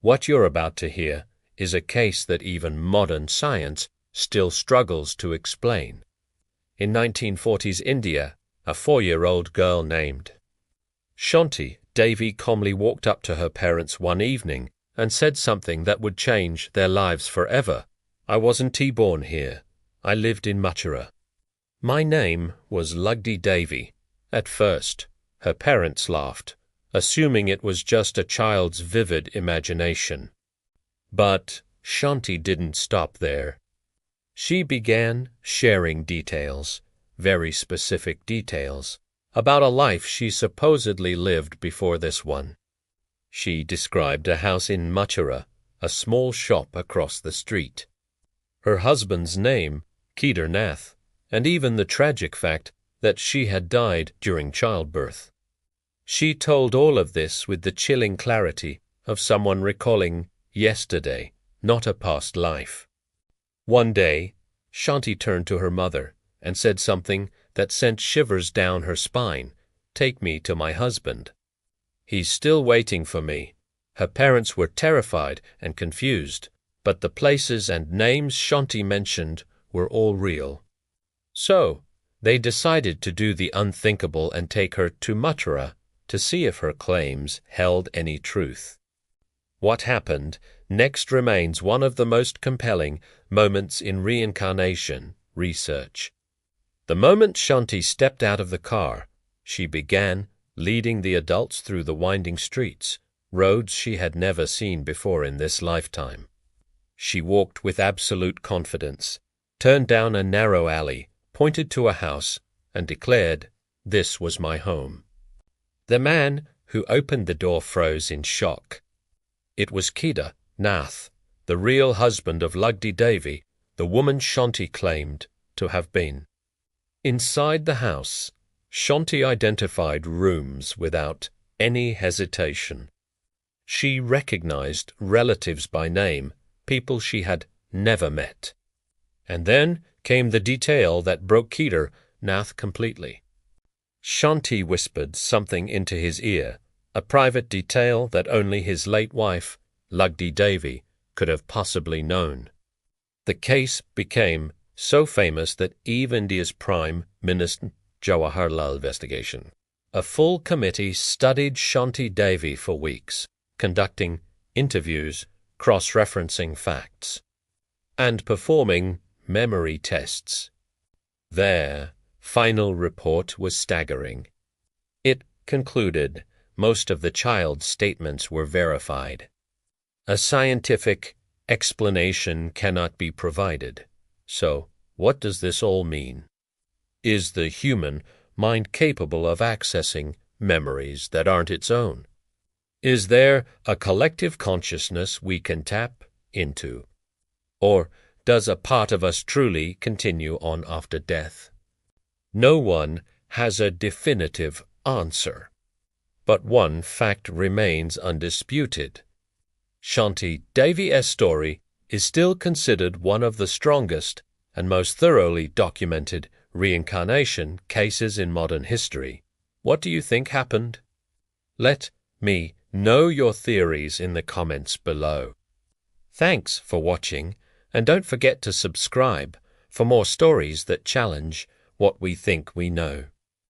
What you're about to hear is a case that even modern science still struggles to explain. In 1940s India, a 4-year-old girl named Shanti Devi calmly walked up to her parents one evening and said something that would change their lives forever. "I wasn't born here. I lived in Mathura. My name was Lugdi Devi." At first, her parents laughed, assuming it was just a child's vivid imagination. But Shanti didn't stop there. She began sharing details, very specific details, about a life she supposedly lived before this one. She described a house in Mathura, a small shop across the street, her husband's name, Kedar Nath, and even the tragic fact that she had died during childbirth. She told all of this with the chilling clarity of someone recalling yesterday, not a past life. One day, Shanti turned to her mother and said something that sent shivers down her spine. "Take me to my husband. He's still waiting for me." Her parents were terrified and confused, but the places and names Shanti mentioned were all real. So, they decided to do the unthinkable and take her to Mathura to see if her claims held any truth. What happened next remains one of the most compelling moments in reincarnation research. The moment Shanti stepped out of the car, she began leading the adults through the winding streets, roads she had never seen before in this lifetime. She walked with absolute confidence, turned down a narrow alley, pointed to a house, and declared, "This was my home." The man who opened the door froze in shock. It was Kedar Nath, the real husband of Lugdi Devi, the woman Shanti claimed to have been. Inside the house, Shanti identified rooms without any hesitation. She recognized relatives by name, people she had never met. And then came the detail that broke Kedar Nath completely. Shanti whispered something into his ear, a private detail that only his late wife, Lugdi Devi, could have possibly known. The case became so famous that even India's Prime Minister Jawaharlal investigation. A full committee studied Shanti Devi for weeks, conducting interviews, cross-referencing facts, and performing memory tests. Their final report was staggering. It concluded most of the child's statements were verified. A scientific explanation cannot be provided. So, what does this all mean? Is the human mind capable of accessing memories that aren't its own? Is there a collective consciousness we can tap into? Or does a part of us truly continue on after death? No one has a definitive answer, but one fact remains undisputed. Shanti Devi's story is still considered one of the strongest and most thoroughly documented reincarnation cases in modern history. What do you think happened? Let me know your theories in the comments below. Thanks for watching, and don't forget to subscribe for more stories that challenge what we think we know.